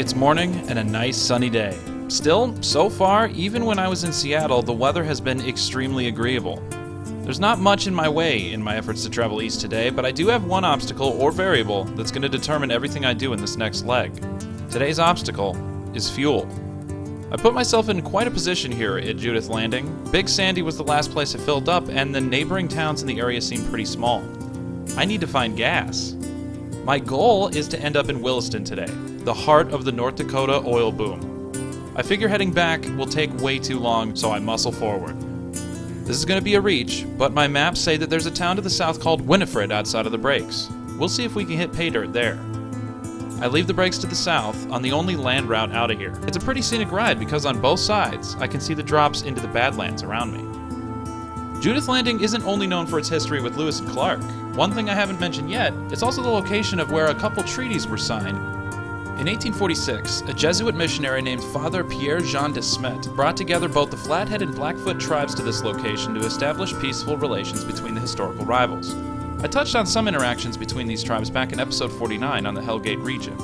It's morning and a nice sunny day. Still, so far, even when I was in Seattle, the weather has been extremely agreeable. There's not much in my way in my efforts to travel east today, but I do have one obstacle or variable that's going to determine everything I do in this next leg. Today's obstacle is fuel. I put myself in quite a position here at Judith Landing. Big Sandy was the last place I filled up, and the neighboring towns in the area seem pretty small. I need to find gas. My goal is to end up in Williston today, the heart of the North Dakota oil boom. I figure heading back will take way too long, so I muscle forward. This is going to be a reach, but my maps say that there's a town to the south called Winifred outside of the breaks. We'll see if we can hit pay dirt there. I leave the breaks to the south on the only land route out of here. It's a pretty scenic ride because on both sides I can see the drops into the Badlands around me. Judith Landing isn't only known for its history with Lewis and Clark. One thing I haven't mentioned yet, it's also the location of where a couple treaties were signed. In 1846, a Jesuit missionary named Father Pierre-Jean de Smet brought together both the Flathead and Blackfoot tribes to this location to establish peaceful relations between the historical rivals. I touched on some interactions between these tribes back in episode 49 on the Hellgate region.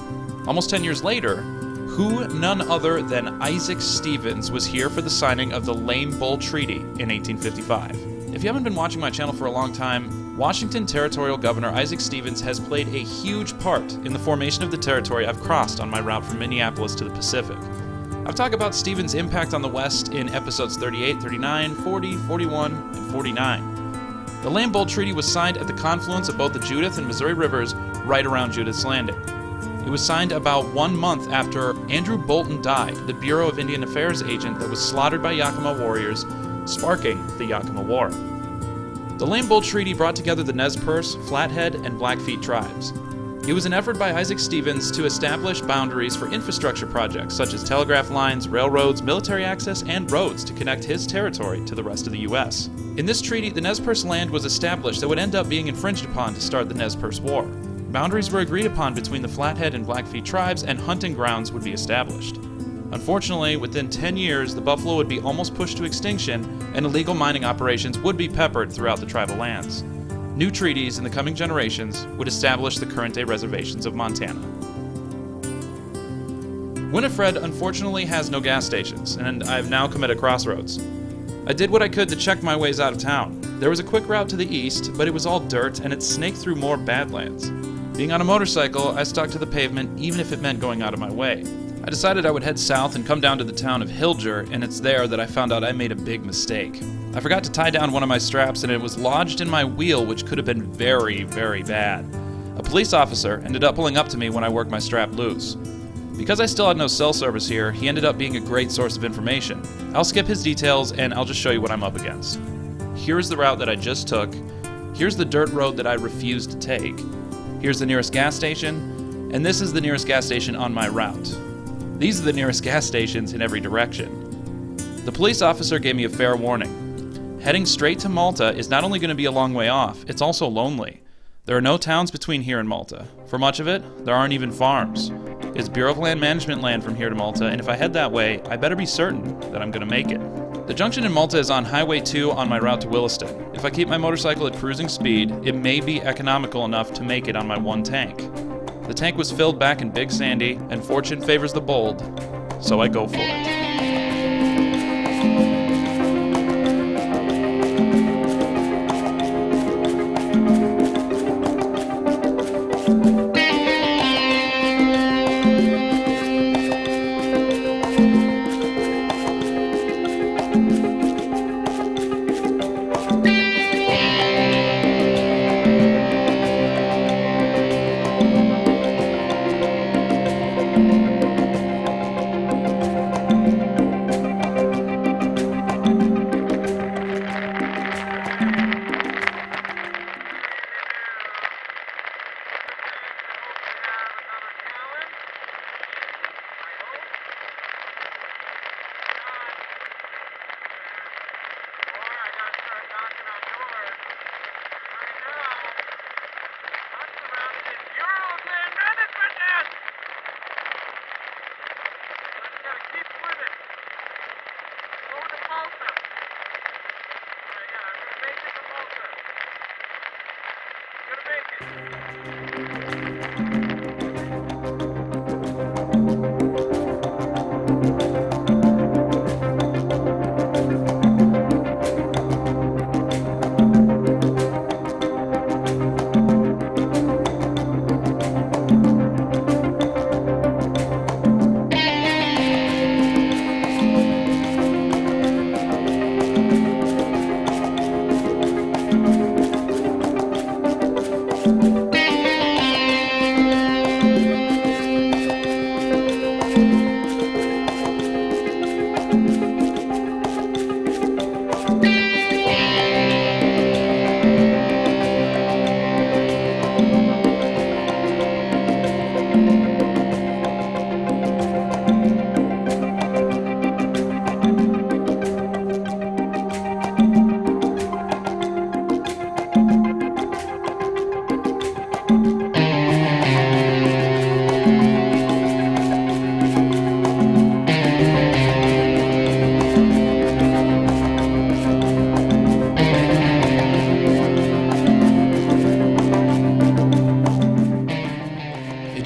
Almost 10 years later, none other than Isaac Stevens was here for the signing of the Lame Bull Treaty in 1855. If you haven't been watching my channel for a long time, Washington Territorial Governor Isaac Stevens has played a huge part in the formation of the territory I've crossed on my route from Minneapolis to the Pacific. I've talked about Stevens' impact on the West in episodes 38, 39, 40, 41, and 49. The Lame Bull Treaty was signed at the confluence of both the Judith and Missouri rivers right around Judith's Landing. It was signed about 1 month after Andrew Bolton died, the Bureau of Indian Affairs agent that was slaughtered by Yakima warriors, sparking the Yakima War. The Lame Bull Treaty brought together the Nez Perce, Flathead, and Blackfeet tribes. It was an effort by Isaac Stevens to establish boundaries for infrastructure projects such as telegraph lines, railroads, military access, and roads to connect his territory to the rest of the U.S. In this treaty, the Nez Perce land was established that would end up being infringed upon to start the Nez Perce War. Boundaries were agreed upon between the Flathead and Blackfeet tribes, and hunting grounds would be established. Unfortunately, within 10 years, the buffalo would be almost pushed to extinction, and illegal mining operations would be peppered throughout the tribal lands. New treaties in the coming generations would establish the current-day reservations of Montana. Winifred unfortunately has no gas stations, and I've now come at a crossroads. I did what I could to check my ways out of town. There was a quick route to the east, but it was all dirt and it snaked through more badlands. Being on a motorcycle, I stuck to the pavement even if it meant going out of my way. I decided I would head south and come down to the town of Hilger, and it's there that I found out I made a big mistake. I forgot to tie down one of my straps and it was lodged in my wheel, which could have been very, very bad. A police officer ended up pulling up to me when I worked my strap loose. Because I still had no cell service here, he ended up being a great source of information. I'll skip his details and I'll just show you what I'm up against. Here's the route that I just took. Here's the dirt road that I refused to take. Here's the nearest gas station, and this is the nearest gas station on my route. These are the nearest gas stations in every direction. The police officer gave me a fair warning. Heading straight to Malta is not only going to be a long way off, it's also lonely. There are no towns between here and Malta. For much of it, there aren't even farms. It's Bureau of Land Management land from here to Malta, and if I head that way, I better be certain that I'm going to make it. The junction in Malta is on Highway 2 on my route to Williston. If I keep my motorcycle at cruising speed, it may be economical enough to make it on my one tank. The tank was filled back in Big Sandy, and fortune favors the bold, so I go for it.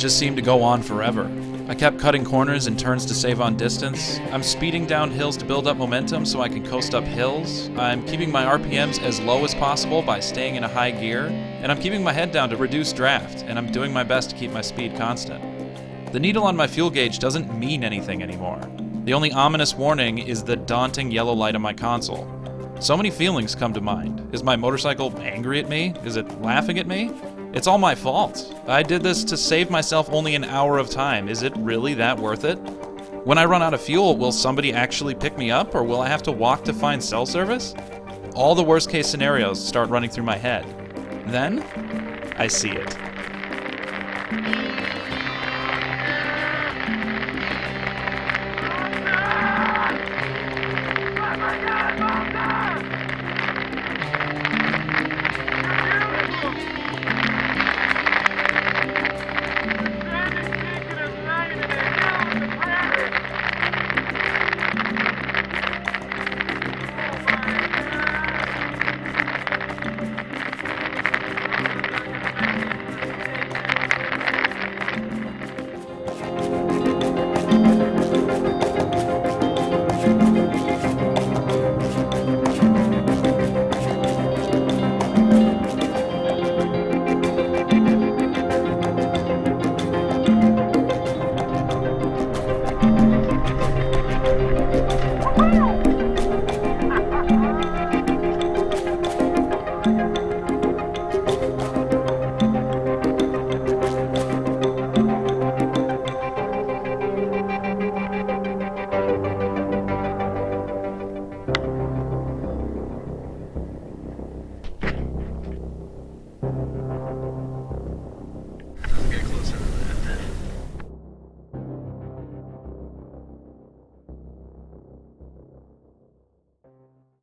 just seemed to go on forever. I kept cutting corners and turns to save on distance. I'm speeding down hills to build up momentum so I can coast up hills. I'm keeping my RPMs as low as possible by staying in a high gear. And I'm keeping my head down to reduce draft, and I'm doing my best to keep my speed constant. The needle on my fuel gauge doesn't mean anything anymore. The only ominous warning is the daunting yellow light on my console. So many feelings come to mind. Is my motorcycle angry at me? Is it laughing at me? It's all my fault. I did this to save myself only an hour of time. Is it really that worth it? When I run out of fuel, will somebody actually pick me up, or will I have to walk to find cell service? All the worst case scenarios start running through my head. Then, I see it.